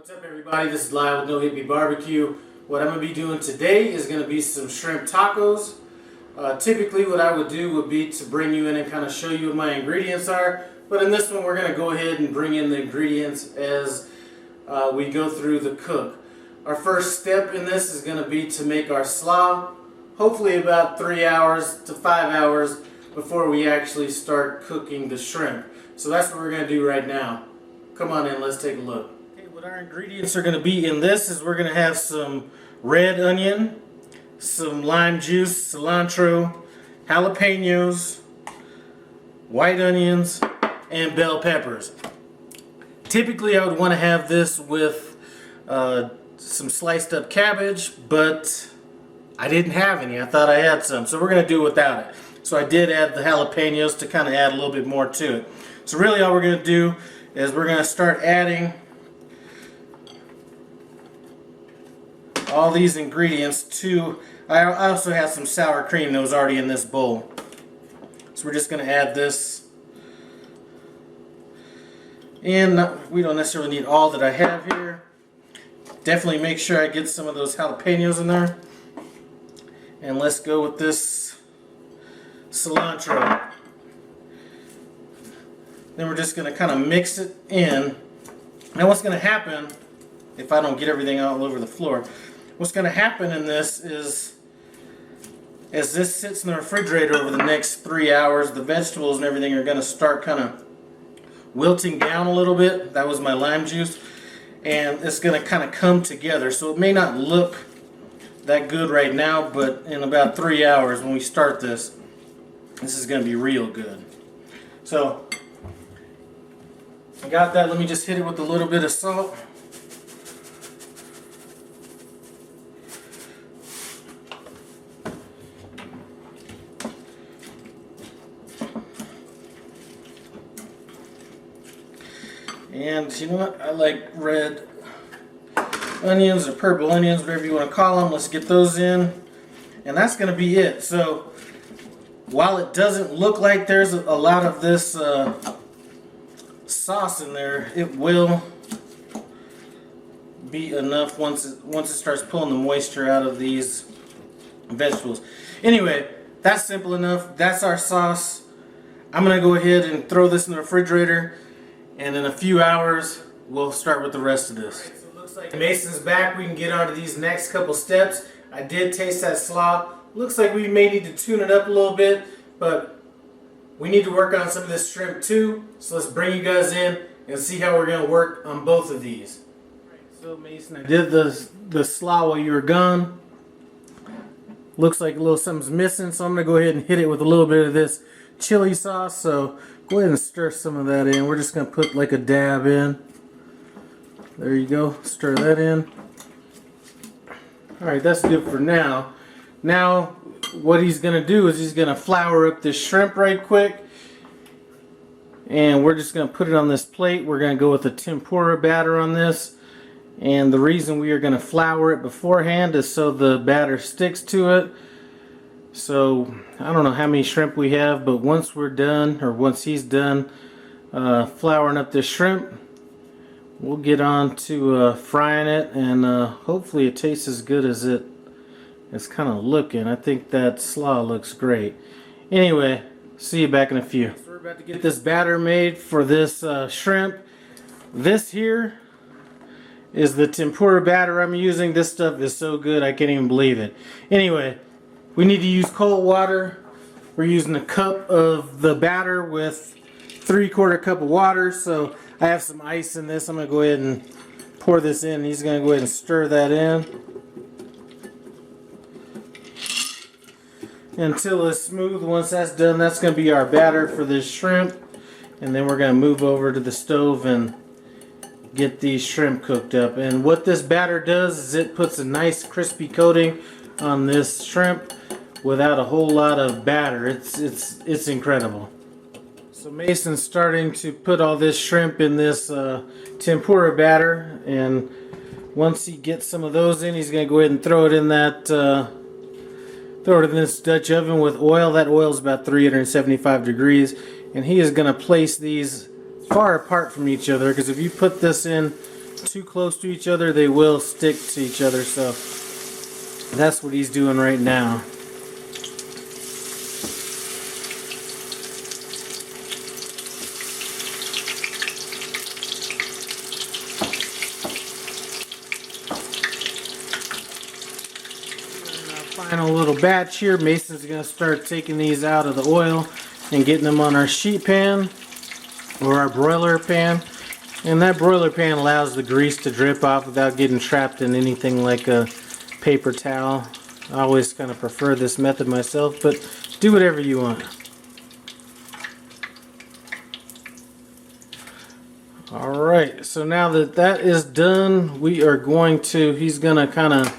What's up, everybody? This is Live with No Hippie Barbecue. What I'm going to be doing today is going to be some shrimp tacos. Typically what I would do would be to bring you in and kind of show you what my ingredients are, but in this one we're going to go ahead and bring in the ingredients as we go through the cook. Our first step in this is going to be to make our slaw, hopefully about 3 hours to 5 hours before we actually start cooking the shrimp. So that's what we're going to do right now. Come on in, let's take a look. Okay, what our ingredients are going to be in this is we're going to have some red onion, some lime juice, cilantro, jalapenos, white onions, and bell peppers. Typically I would want to have this with some sliced up cabbage, but I didn't have any. I thought I had some, so we're going to do without it. So I did add the jalapenos to kind of add a little bit more to it. So really all we're going to do is we're going to start adding all these ingredients to, I also have some sour cream that was already in this bowl. So we're just going to add this. And we don't necessarily need all that I have here. Definitely make sure I get some of those jalapenos in there. And let's go with this cilantro. Then we're just going to kind of mix it in. Now what's going to happen, if I don't get everything all over the floor, what's going to happen in this is, as this sits in the refrigerator over the next 3 hours, the vegetables and everything are going to start kind of wilting down a little bit. That was my lime juice. And it's going to kind of come together. So it may not look that good right now, but in about 3 hours when we start this, this is going to be real good. So I got that. Let me just hit it with a little bit of salt. And you know what? I like red onions or purple onions, whatever you want to call them. Let's get those in. And that's going to be it. So while it doesn't look like there's a lot of this sauce in there, it will be enough once it starts pulling the moisture out of these vegetables. Anyway, that's simple enough. That's our sauce. I'm going to go ahead and throw this in the refrigerator, and in a few hours we'll start with the rest of this. Right, so it looks like Mason's back. We can get on to these next couple steps. I did taste that slaw. Looks like we may need to tune it up a little bit, but we need to work on some of this shrimp too. So let's bring you guys in and see how we're going to work on both of these. Right, so Mason, I did the slaw while you were gone. Looks like a little something's missing, so I'm going to go ahead and hit it with a little bit of this chili sauce. So go ahead and stir some of that in. We're just going to put like a dab in. There you go. Stir that in. Alright, that's good for now. Now what he's going to do is he's going to flour up this shrimp right quick. And we're just going to put it on this plate. We're going to go with a tempura batter on this. And the reason we are going to flour it beforehand is so the batter sticks to it. So I don't know how many shrimp we have, but once we're done, or once he's done flouring up this shrimp, we'll get on to frying it, and hopefully it tastes as good as it's kind of looking. I think that slaw looks great. Anyway, see you back in a few. So we're about to get this batter made for this shrimp. This here is the tempura batter I'm using. This stuff is so good I can't even believe it. Anyway, we need to use cold water. We're using a cup of the batter with 3/4 cup of water. So I have some ice in this. I'm going to go ahead and pour this in. He's going to go ahead and stir that in until it's smooth. Once that's done, that's going to be our batter for this shrimp. And then we're going to move over to the stove and get these shrimp cooked up. And what this batter does is it puts a nice crispy coating on this shrimp without a whole lot of batter. It's incredible. So Mason's starting to put all this shrimp in this tempura batter, and once he gets some of those in, he's going to go ahead and throw it in that throw it in this Dutch oven with oil. That oil is about 375 degrees, and he is going to place these far apart from each other, because if you put this in too close to each other, they will stick to each other. So that's what he's doing right now. Final little batch here. Mason's going to start taking these out of the oil and getting them on our sheet pan or our broiler pan. And that broiler pan allows the grease to drip off without getting trapped in anything like a paper towel. I always kind of prefer this method myself, but do whatever you want. Alright, so now that that is done, we are going to, he's going to kind of,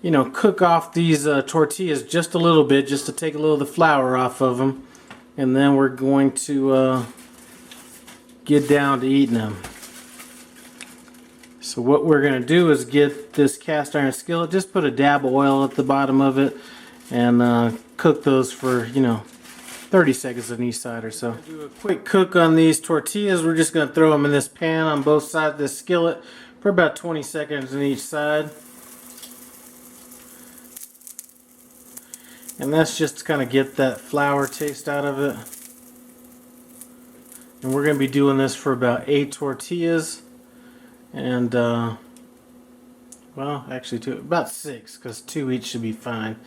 you know, cook off these tortillas just a little bit, just to take a little of the flour off of them, and then we're going to get down to eating them. So what we're going to do is get this cast iron skillet, just put a dab of oil at the bottom of it, and cook those for, you know, 30 seconds on each side or so. Do a quick cook on these tortillas. We're just going to throw them in this pan on both sides of this skillet for about 20 seconds on each side. And that's just to kind of get that flour taste out of it. And we're going to be doing this for about 8 tortillas. And, well, actually about 6, because 2 each should be fine.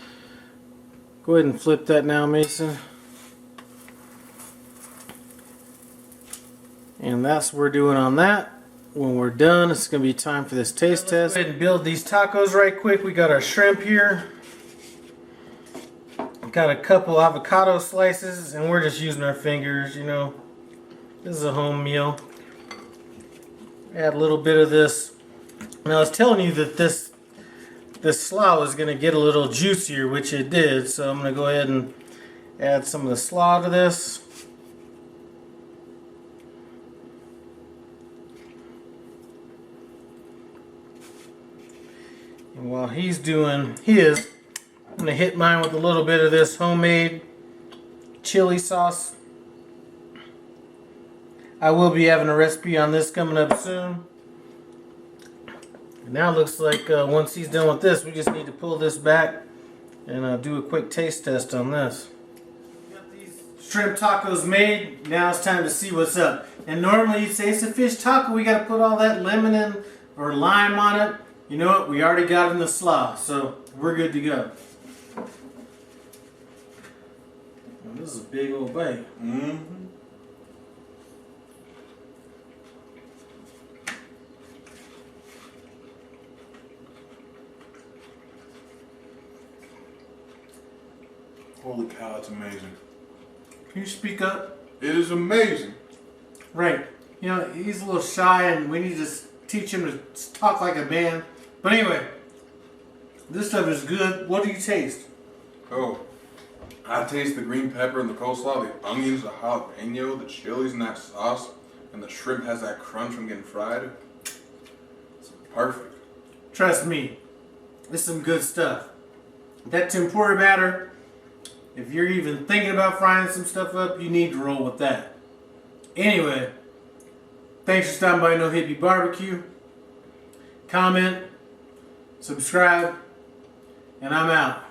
Go ahead and flip that now, Mason. And that's what we're doing on that. When we're done, it's going to be time for this taste test. Go ahead and build these tacos right quick. We got our shrimp here. Got a couple avocado slices, and we're just using our fingers, you know. This is a home meal. Add a little bit of this. Now I was telling you that this slaw is going to get a little juicier, which it did. So I'm going to go ahead and add some of the slaw to this. And while he's doing his, I'm going to hit mine with a little bit of this homemade chili sauce. I will be having a recipe on this coming up soon. And now it looks like once he's done with this, we just need to pull this back and do a quick taste test on this. Got these shrimp tacos made. Now it's time to see what's up. And normally you'd say it's a fish taco. We got to put all that lemon in or lime on it. You know what? We already got it in the slaw, so we're good to go. This is a big old bite. Holy cow, it's amazing. Can you speak up? It is amazing. Right. You know, he's a little shy and we need to teach him to talk like a man. But anyway, this stuff is good. What do you taste? Oh, I taste the green pepper and the coleslaw, the onions, the jalapeno, the chilies and that sauce, and the shrimp has that crunch from getting fried. It's perfect. Trust me, this is some good stuff. That tempura batter, if you're even thinking about frying some stuff up, you need to roll with that. Anyway, thanks for stopping by No Hippie Barbecue. Comment, subscribe, and I'm out.